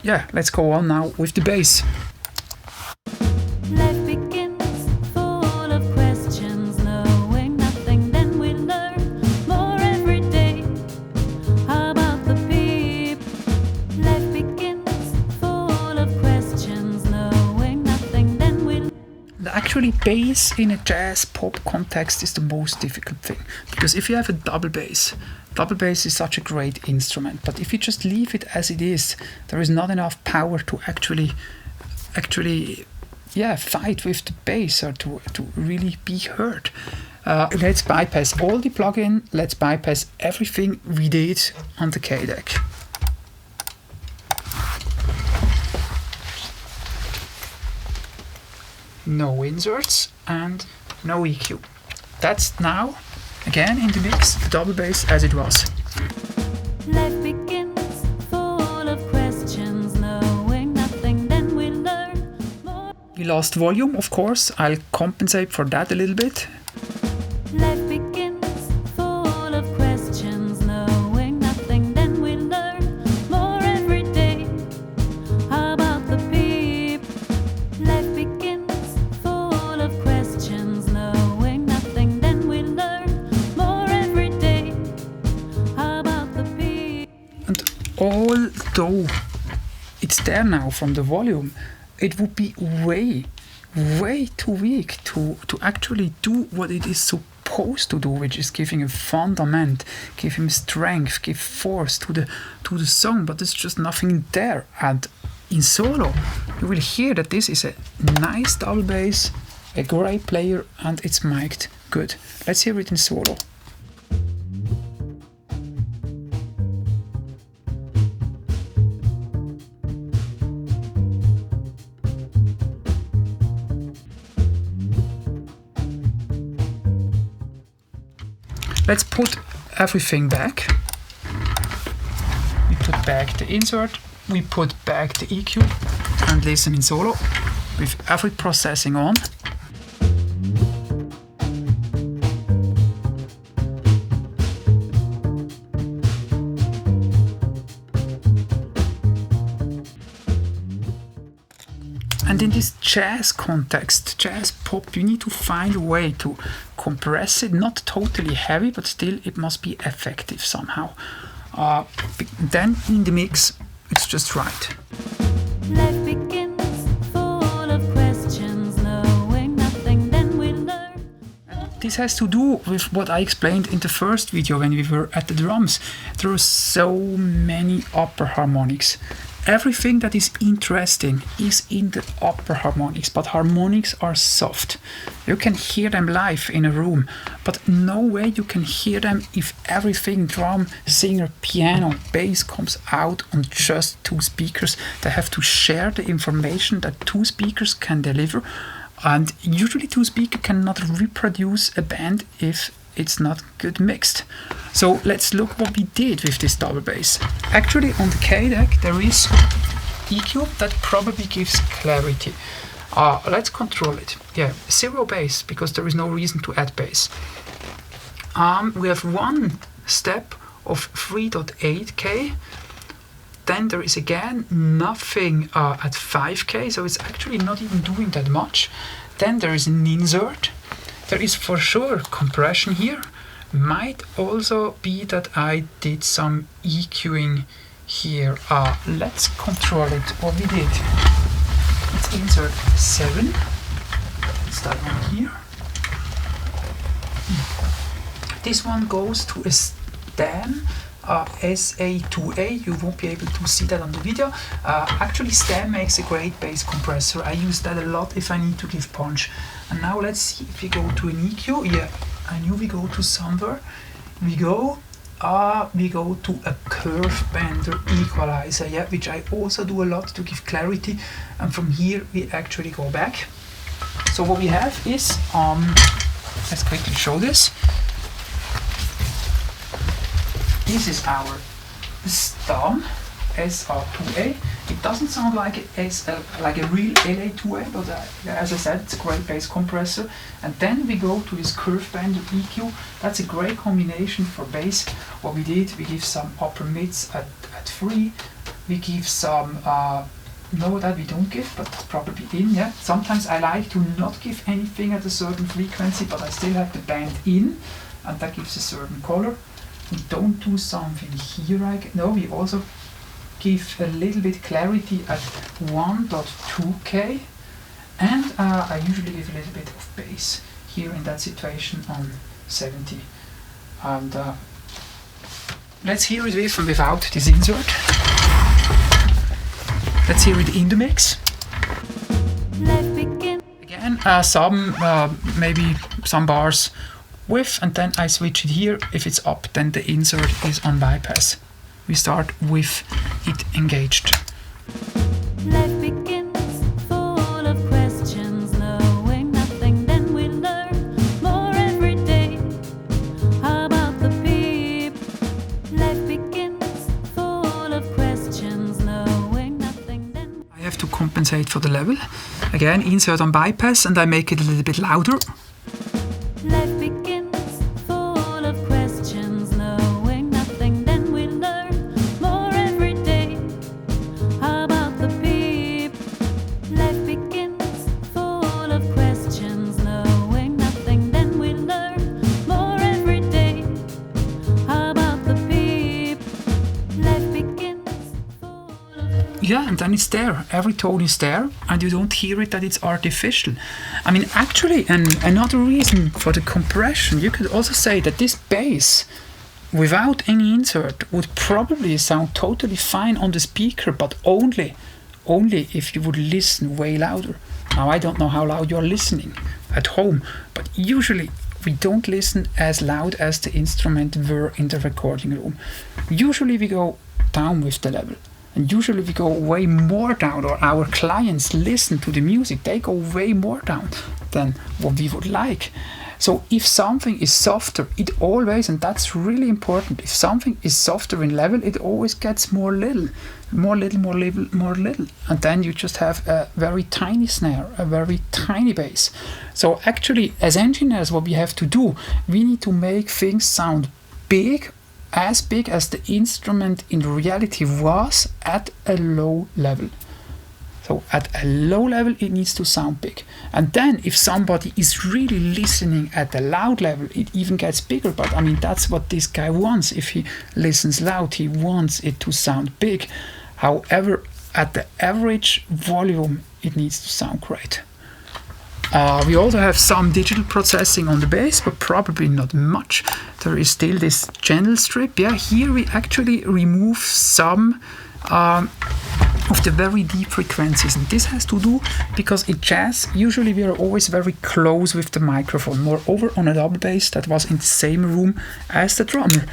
yeah, let's go on now with the bass. Life begins full of questions, knowing nothing, then we learn more every day about the people. Life begins full of questions, knowing nothing, then we Actually, bass in a jazz pop context is the most difficult thing, because if you have a double bass is such a great instrument, but if you just leave it as it is, there is not enough power to actually fight with the bass or to really be heard. Let's bypass all the plugin, let's bypass everything we did on the K deck. No inserts and no EQ. That's now again in the mix, the double bass as it was. Life begins full of questions, knowing nothing, then we learn more. We lost volume, of course. I'll compensate for that a little bit. Life begins full of questions, knowing nothing, then we learn more every day about the people. Life begins full of questions, knowing nothing, then we learn more every day about the people. And although it's there now from the volume, it would be way too weak to actually do what it is supposed to do, which is giving a fundament, give him strength, give force to the song, but there's just nothing there. And in solo, you will hear that this is a nice double bass, a great player, and it's mic'd good. Let's hear it in solo. Let's put everything back. We put back the insert, we put back the EQ, and listen in solo with every processing on. And in this jazz context, jazz pop, you need to find a way to compress it, not totally heavy, but still it must be effective somehow. Then in the mix, it's just right. Life begins full of questions, knowing nothing, then we learn. This has to do with what I explained in the first video when we were at the drums. There are so many upper harmonics. Everything that is interesting is in the upper harmonics, but harmonics are soft. You can hear them live in a room, but no way you can hear them if everything, drum, singer, piano, bass comes out on just two speakers. They have to share the information that two speakers can deliver, and usually two speakers cannot reproduce a band if it's not good mixed. So let's look what we did with this double bass. Actually on the K deck there is EQ that probably gives clarity. Let's control it. Yeah, 0 bass because there is no reason to add bass. We have one step of 3.8K. Then there is again nothing at 5K, so it's actually not even doing that much. Then there is an insert. There is for sure compression here. Might also be that I did some EQing here. Let's control it. What we did. Let's insert 7. It's that one here. This one goes to a stem. SA2A, you won't be able to see that on the video. Actually stem makes a great bass compressor. I use that a lot if I need to give punch. And now let's see if we go to an EQ. Yeah, I knew we go to somewhere. We go to a curve bender equalizer, yeah, which I also do a lot to give clarity. And from here we actually go back. So what we have is, let's quickly show this. This is our stem, SR2A. It doesn't sound like a real LA2A, but as I said, it's a great bass compressor. And then we go to this curve bender EQ. That's a great combination for bass. What we did, we give some upper mids at 3, we give some, no, that we don't give, but probably in, yeah. Sometimes I like to not give anything at a certain frequency, but I still have the band in, and that gives a certain color. We don't do something here, no, we also give a little bit clarity at 1.2K, and I usually give a little bit of bass here in that situation on 70. And let's hear it with and without this insert. Let's hear it in the mix. Again, some maybe some bars with, and then I switch it here. If it's up, then the insert is on bypass. We start with it engaged. Life begins full of questions, knowing nothing, then we learn more every day about the people. Life begins full of questions, knowing nothing, then I have to compensate for the level. Again, insert on bypass, and I make it a little bit louder. life begins full of questions, knowing nothing, then we learn more every day about the people. Life begins full of questions, knowing nothing, then we learn more every day about the people. Life begins full of Yeah, and then it's there. Every tone is there, and you don't hear it that it's artificial. I mean, actually, and another reason for the compression, you could also say that this bass, without any insert, would probably sound totally fine on the speaker, but only if you would listen way louder. Now, I don't know how loud you're listening at home, but usually we don't listen as loud as the instrument were in the recording room. Usually we go down with the level. And usually we go way more down, or our clients listen to the music, they go way more down than what we would like. So if something is softer, it always, and that's really important, if something is softer in level, it always gets more little. And then you just have a very tiny snare, a very tiny bass. So actually, as engineers, what we have to do, we need to make things sound big, as big as the instrument in reality was at a low level. So at a low level it needs to sound big. And then if somebody is really listening at a loud level, it even gets bigger. But I mean, that's what this guy wants. If he listens loud, he wants it to sound big. However, at the average volume, it needs to sound great. We also have some digital processing on the bass, but probably not much. There is still this channel strip. Yeah, here we actually remove some of the very deep frequencies, and this has to do because in jazz usually we are always very close with the microphone. Moreover, on a double bass that was in the same room as the drummer,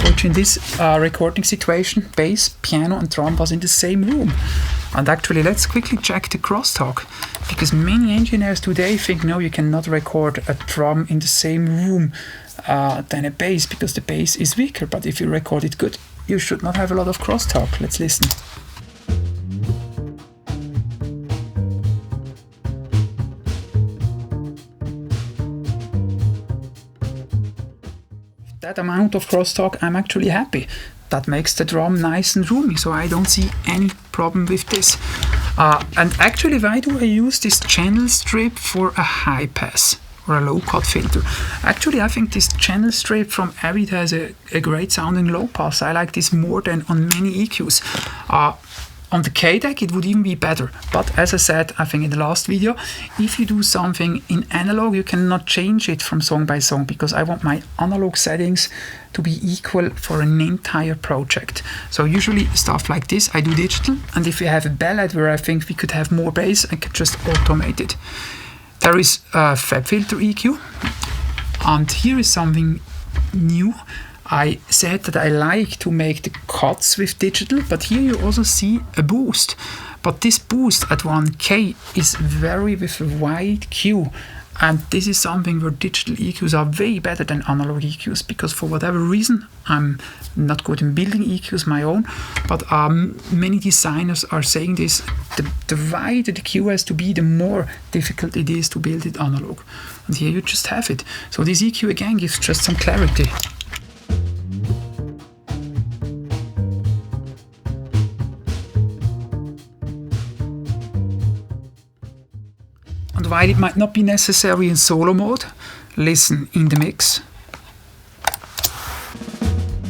which in this recording situation, bass, piano and drum was in the same room. And actually, let's quickly check the crosstalk, because many engineers today think, no, you cannot record a drum in the same room than a bass, because the bass is weaker. But if you record it good, you should not have a lot of crosstalk. Let's listen. That amount of crosstalk, I'm actually happy. That makes the drum nice and roomy, so I don't see any problem with this. And actually, why do I use this channel strip for a high pass or a low cut filter? Actually, I think this channel strip from Avid has a great sounding low pass. I like this more than on many EQs. On the K deck it would even be better, but as I said, I think in the last video, if you do something in analog, you cannot change it from song by song, because I want my analog settings to be equal for an entire project. So usually stuff like this I do digital, and if you have a ballad where I think we could have more bass, I can just automate it. There is a Fab Filter EQ, and here is something new. I said that I like to make the cuts with digital, but here you also see a boost. But this boost at 1K is very with a wide Q, and this is something where digital EQs are way better than analog EQs, because for whatever reason, I'm not good in building EQs my own, but many designers are saying this, the wider the Q has to be, the more difficult it is to build it analog. And here you just have it. So this EQ again gives just some clarity. And while it might not be necessary in solo mode, listen in the mix.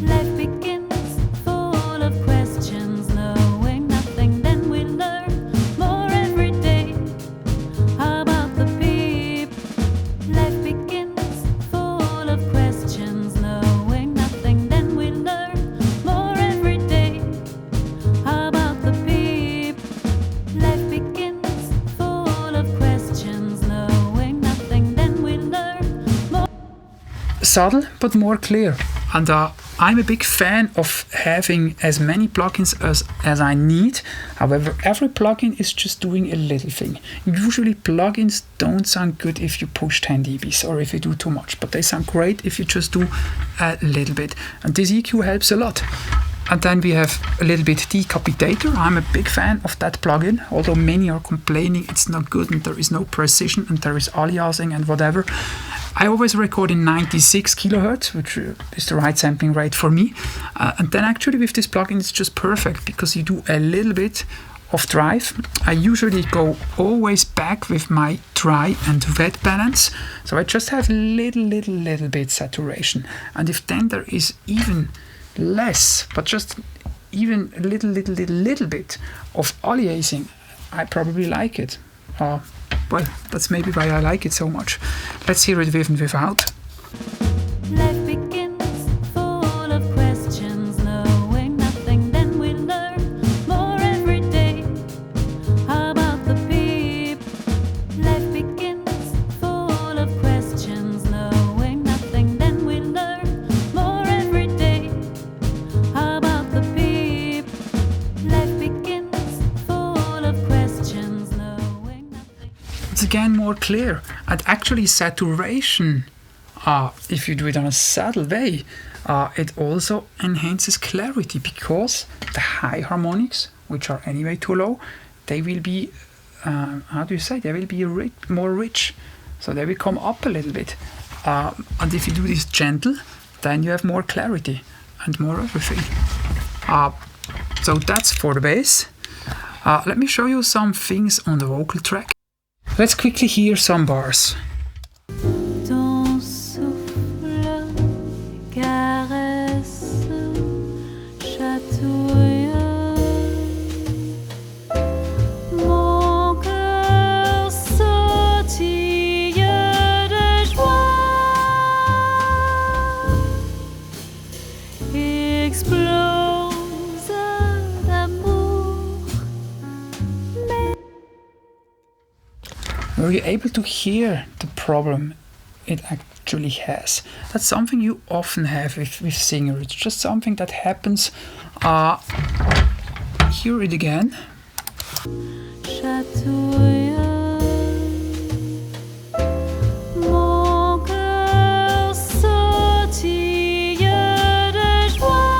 Life begins full of questions, knowing nothing, then we learn more every day about the people. Life begins full of questions, knowing nothing, then we learn more every day about the people. Life begins full of questions, knowing nothing, then we learn more. Subtle but more clear. And I'm a big fan of having as many plugins as I need. However, every plugin is just doing a little thing. Usually plugins don't sound good if you push 10 dBs or if you do too much, but they sound great if you just do a little bit. And this EQ helps a lot. And then we have a little bit Decapitator. I'm a big fan of that plugin, although many are complaining it's not good and there is no precision and there is aliasing and whatever. I always record in 96 kilohertz, which is the right sampling rate for me. And then actually with this plugin it's just perfect because you do a little bit of drive. I usually go always back with my dry and wet balance. So I just have little bit saturation. And if then there is even less, but just even a little bit of aliasing, I probably like it. Well, that's maybe why I like it so much. Let's hear it with and without. Life begins full of questions, knowing nothing, then we learn more every day about the people. Life begins full of questions, knowing nothing, then we learn more every day about the people. Life begins full of questions, knowing nothing. It's again more clear, and actually saturation, if you do it on a subtle way, it also enhances clarity because the high harmonics, which are anyway too low, they will be, they will be more rich, so they will come up a little bit. And if you do this gentle, then you have more clarity and more everything. So that's for the bass. Let me show you some things on the vocal track. Let's quickly hear some bars. Ton souffle caresse, chatouille mon cœur sautille de joie, explose d'amour. Were you able to hear the problem it actually has? That's something you often have with singer. It's just something that happens. Hear it again. Chatouille mon cœur sautille de joie.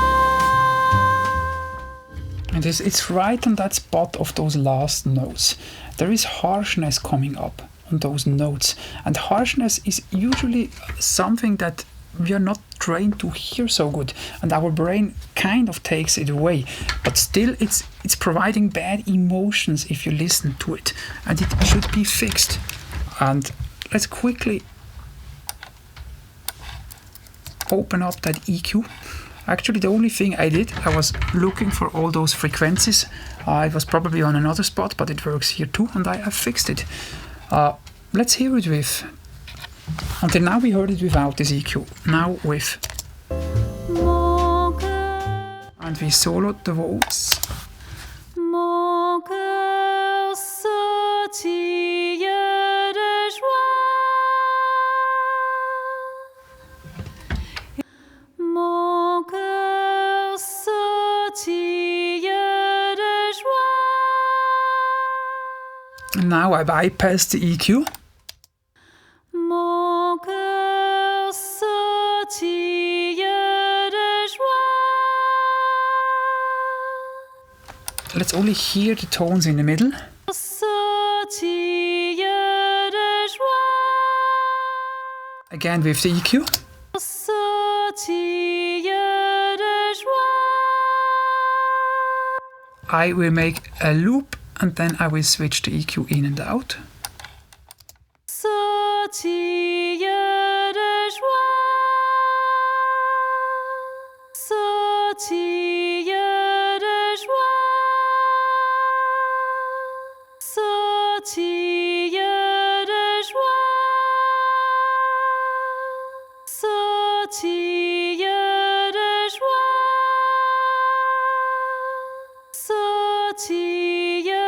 And it's right on that spot of those last notes. There is harshness coming up on those notes, and harshness is usually something that we are not trained to hear so good, and our brain kind of takes it away, but still it's providing bad emotions if you listen to it, and it should be fixed. And let's quickly open up that EQ. Actually, the only thing I did, I was looking for all those frequencies. It was probably on another spot, but it works here too, and I fixed it. Let's hear it with. Until now we heard it without this EQ. Now with. And we soloed the votes. Mon cœur sautille de joie. Mon cœur sautille de joie. And now I bypass the EQ. Mon cœur sautille de joie. Let's only hear the tones in the middle. Sautille de joie. Again with the EQ. Sautille de joie. I will make a loop and then I will switch the EQ in and out. tille de joie, sautille de joie, sautille de joie, sautille de joie, sautille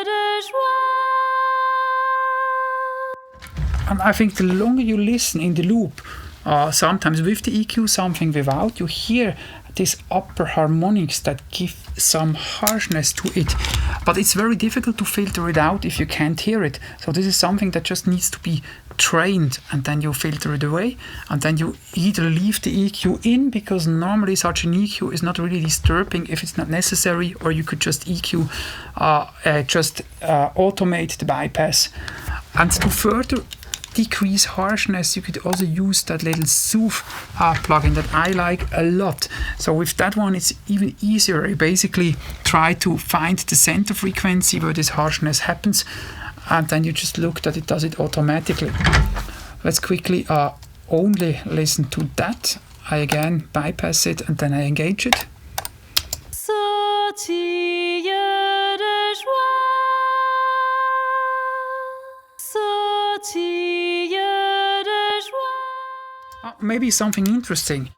de joie. And I think the longer you listen in the loop, sometimes with the EQ, something without, you hear these upper harmonics that give some harshness to it. But it's very difficult to filter it out if you can't hear it. So this is something that just needs to be trained, and then you filter it away, and then you either leave the EQ in, because normally such an EQ is not really disturbing if it's not necessary, or you could just EQ, automate the bypass. And to further decrease harshness, you could also use that little soothe plugin that I like a lot. So with that one, it's even easier. You basically try to find the center frequency where this harshness happens, and then you just look that it does it automatically. Let's quickly only listen to that. I again bypass it and then I engage it. Sautille de joie, sautille de joie. Maybe something interesting.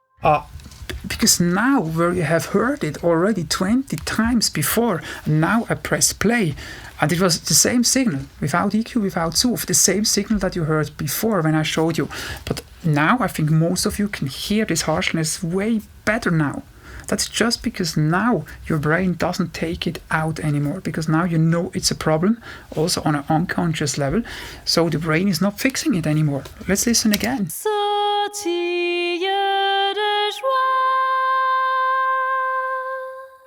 Because now, where you have heard it already 20 times before, now I press play, and it was the same signal, without EQ, without soothe, the same signal that you heard before when I showed you. But now I think most of you can hear this harshness way better now. That's just because now your brain doesn't take it out anymore, because now you know it's a problem, also on an unconscious level, so the brain is not fixing it anymore. Let's listen again. Sautille de joie,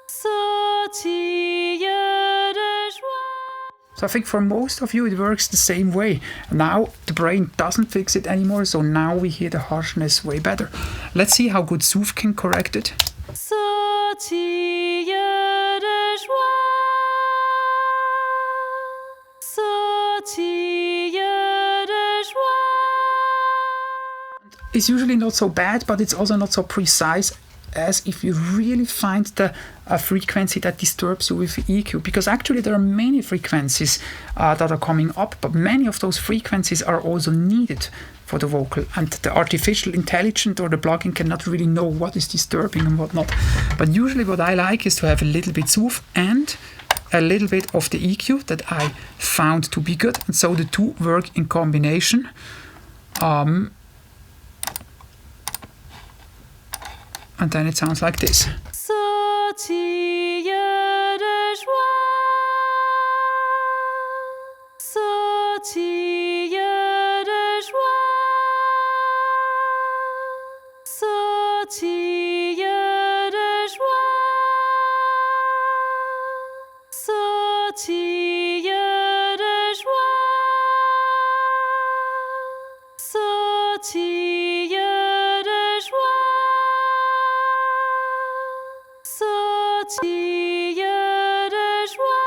sautille de joie. So I think for most of you it works the same way. Now the brain doesn't fix it anymore, so now we hear the harshness way better. Let's see how good soothe can correct it. Sautille de joie, sautille de joie. It's usually not so bad, but it's also not so precise as if you really find the frequency that disturbs you with EQ, because actually there are many frequencies that are coming up, but many of those frequencies are also needed for the vocal, and the artificial intelligence or the plugin cannot really know what is disturbing and what not. But usually what I like is to have a little bit soothe and a little bit of the EQ that I found to be good, and so the two work in combination. And then it sounds like this. Sautille de joie, sautille de joie, sautille de joie, sautille de joie, sautille de joie. Sautille de joie.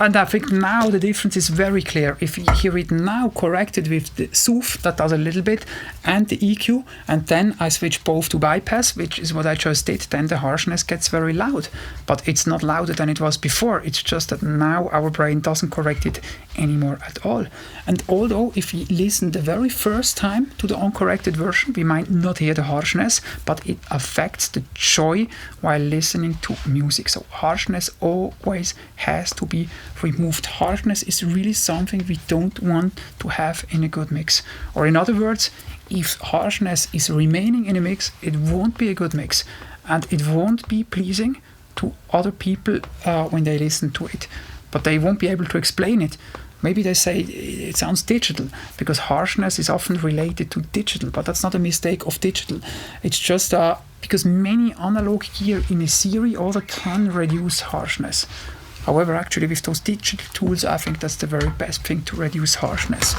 And I think now the difference is very clear. If you hear it now corrected with the soothe, that does a little bit, and the EQ, and then I switch both to bypass, which is what I just did, then the harshness gets very loud. But it's not louder than it was before. It's just that now our brain doesn't correct it anymore at all. And although if we listen the very first time to the uncorrected version, we might not hear the harshness, but it affects the joy while listening to music. So harshness always has to be removed. Harshness is really something we don't want to have in a good mix. Or in other words, if harshness is remaining in a mix, it won't be a good mix, and it won't be pleasing to other people when they listen to it. But they won't be able to explain it. Maybe they say it sounds digital, because harshness is often related to digital, but that's not a mistake of digital. It's just because many analog gear in a series also can reduce harshness. However, actually with those digital tools, I think that's the very best thing to reduce harshness.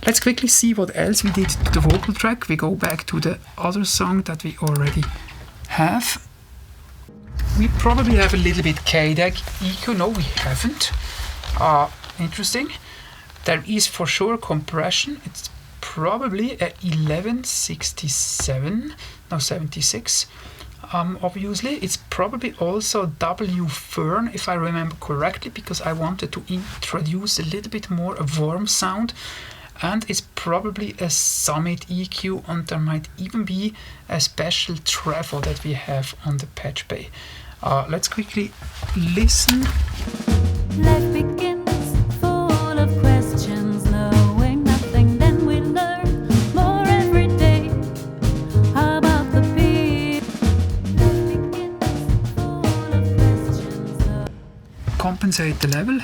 Let's quickly see what else we did to the vocal track. We go back to the other song that we already have. We probably have a little bit K-Deck EQ. No, we haven't. Interesting. There is for sure compression. It's probably a 1167, no 76. Obviously, it's probably also W Fern, if I remember correctly, because I wanted to introduce a little bit more a warm sound. And it's probably a Summit EQ, and there might even be a special treble that we have on the patch bay. Let's quickly listen. Life begins full of questions, knowing nothing, then we learn more every day about the people. Life begins full of questions. Compensate the level.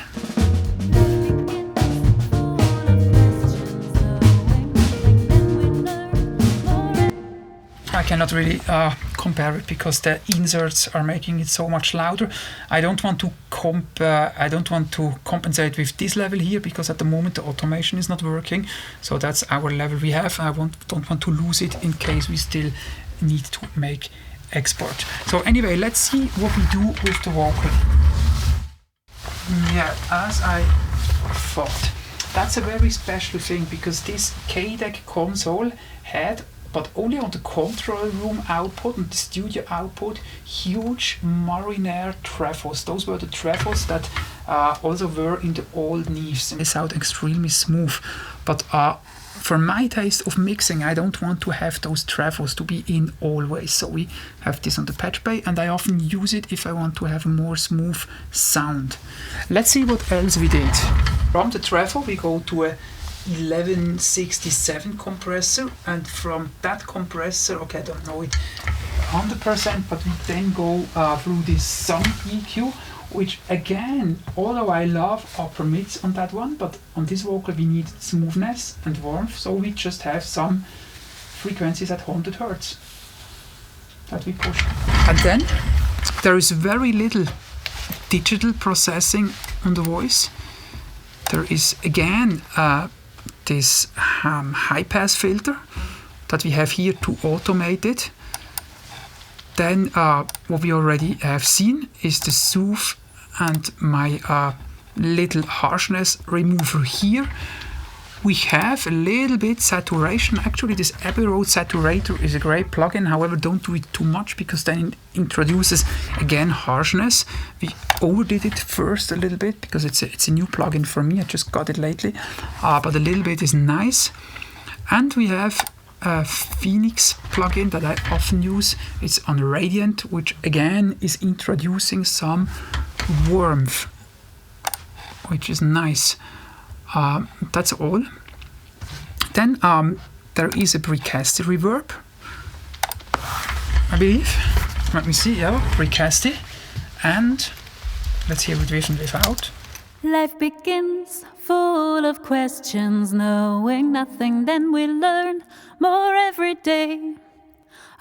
I cannot really compare it because the inserts are making it so much louder. I don't want to compensate with this level here because at the moment the automation is not working. So that's our level we have. I don't want to lose it in case we still need to make export. So anyway, let's see what we do with the vocal. Yeah, as I thought, that's a very special thing because this KDEC console had, but only on the control room output and the studio output, huge Marinair trebles. Those were the trebles that also were in the old Neves. They sound extremely smooth, but for my taste of mixing, I don't want to have those trebles to be in always. So we have this on the patch bay, and I often use it if I want to have a more smooth sound. Let's see what else we did. From the treble, we go to a 1167 compressor, and from that compressor, okay, I don't know it 100%, but we then go through this Summit EQ, which again, although I love upper mids on that one, but on this vocal we need smoothness and warmth, so we just have some frequencies at 100 Hertz that we push. And then there is very little digital processing on the voice. There is again this high pass filter that we have here to automate it. Then what we already have seen is the soothe and my little harshness remover here. We have a little bit saturation. Actually, this Abbey Road saturator is a great plugin. However, don't do it too much because then it introduces again harshness. We overdid it first a little bit because it's a new plugin for me. I just got it lately, but a little bit is nice. And we have a Phoenix plugin that I often use. It's on Radiant, which again is introducing some warmth, which is nice. That's all. Then there is a Precasti reverb, I believe. Let me see, yeah, Precasti. And let's hear it with and without. Life begins full of questions, knowing nothing, then we learn more every day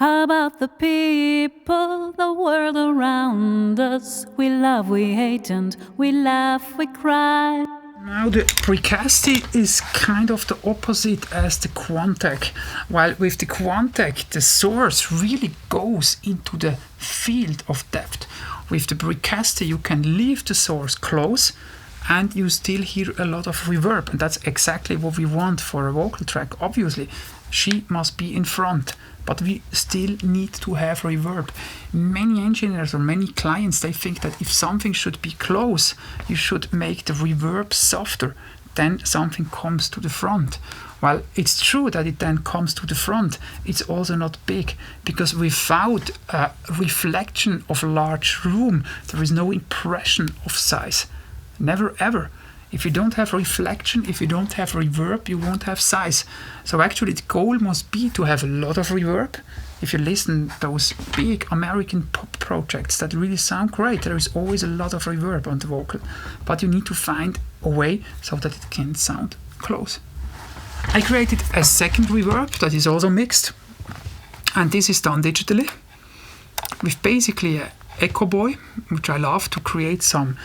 about the people, the world around us. We love, we hate, and we laugh, we cry. Now the Precasti is kind of the opposite as the Quantec. While with the Quantec the source really goes into the field of depth. With the Precasti you can leave the source close and you still hear a lot of reverb, and that's exactly what we want for a vocal track. Obviously she must be in front, but we still need to have reverb. Many engineers or many clients, they think that if something should be close, you should make the reverb softer, then something comes to the front. While it's true that it then comes to the front, it's also not big, because without a reflection of a large room, there is no impression of size. Never ever. If you don't have reflection, if you don't have reverb, you won't have size. So actually the goal must be to have a lot of reverb. If you listen to those big American pop projects that really sound great, there is always a lot of reverb on the vocal. But you need to find a way so that it can sound close. I created a second reverb that is also mixed. And this is done digitally with basically a Echo Boy, which I love to create some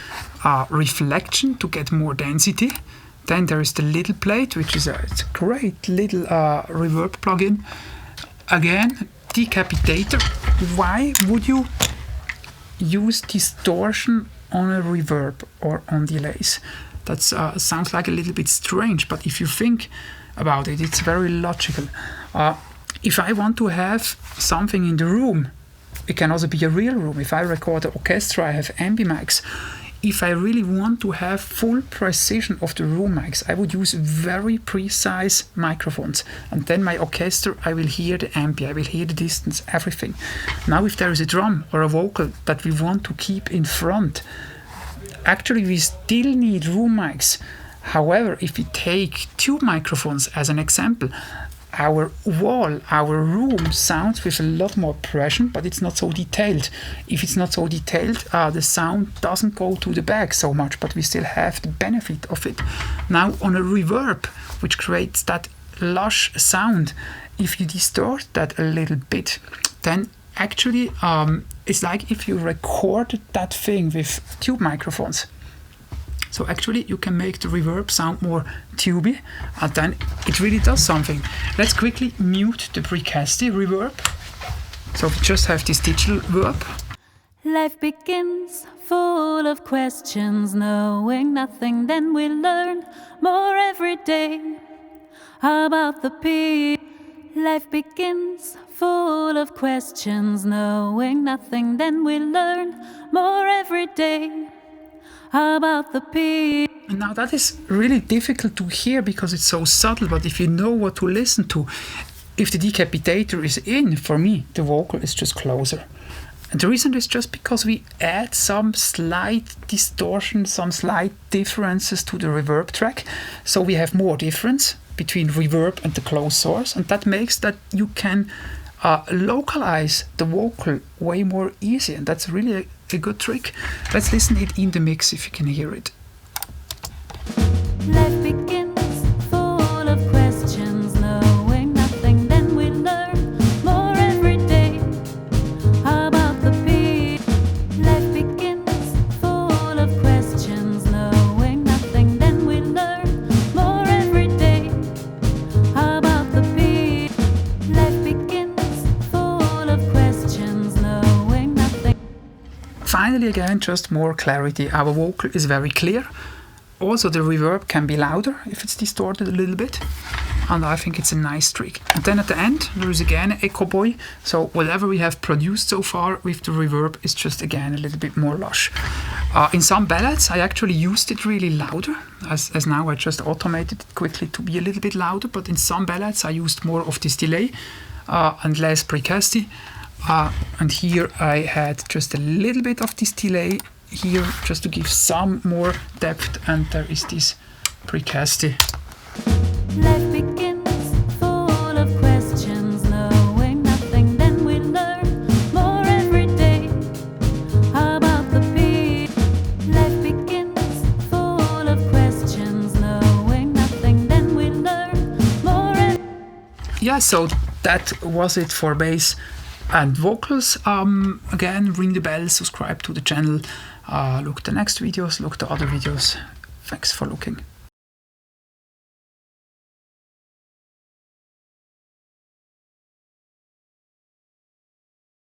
reflection to get more density. Then there is the little plate, which is it's a great little reverb plugin. Again, decapitator. Why would you use distortion on a reverb or on delays? That sounds like a little bit strange, but if you think about it, it's very logical. If I want to have something in the room, it can also be a real room. If I record an orchestra, I have ambi mics. If I really want to have full precision of the room mics, I would use very precise microphones. And then my orchestra, I will hear the ambi, I will hear the distance, everything. Now if there is a drum or a vocal that we want to keep in front, actually we still need room mics. However, if we take tube microphones as an example, our wall, our room sounds with a lot more pressure, but it's not so detailed. If it's not so detailed, the sound doesn't go to the back so much, but we still have the benefit of it. Now on a reverb, which creates that lush sound, if you distort that a little bit, then actually it's like if you recorded that thing with tube microphones. So actually you can make the reverb sound more tubey, and then it really does something. Let's quickly mute the precasti reverb. So we just have this digital verb. Life begins full of questions, knowing nothing, then we learn more every day about the people. Life begins full of questions, knowing nothing, then we learn more every day about the people. And now that is really difficult to hear because it's so subtle, but if you know what to listen to, if the decapitator is in, for me, the vocal is just closer. And the reason is just because we add some slight distortion, some slight differences to the reverb track. So we have more difference between reverb and the closed source, and that makes that you can localize the vocal way more easy, and that's really a good trick. Let's listen it in the mix if you can hear it. Life begins full of questions, knowing nothing, then we learn more every day about the people. Life begins full of questions, knowing nothing, then we learn more every day about the people. Life begins full of questions, knowing nothing. Finally, again, just more clarity. Our vocal is very clear. Also, the reverb can be louder if it's distorted a little bit. And I think it's a nice trick. And then at the end, there is again an echo boy. So whatever we have produced so far with the reverb is just again a little bit more lush. In some ballads, I actually used it really louder. As now I just automated it quickly to be a little bit louder. But in some ballads, I used more of this delay and less precasti. And here I had just a little bit of this delay here just to give some more depth, and there is this precasti. Life begins full of questions, knowing nothing, then we learn more every day about the people. Life begins full of questions, knowing nothing, then we learn more. Yeah, so that was it for bass and vocals. Again, ring the bell, subscribe to the channel, look the next videos, look the other videos. Thanks for looking.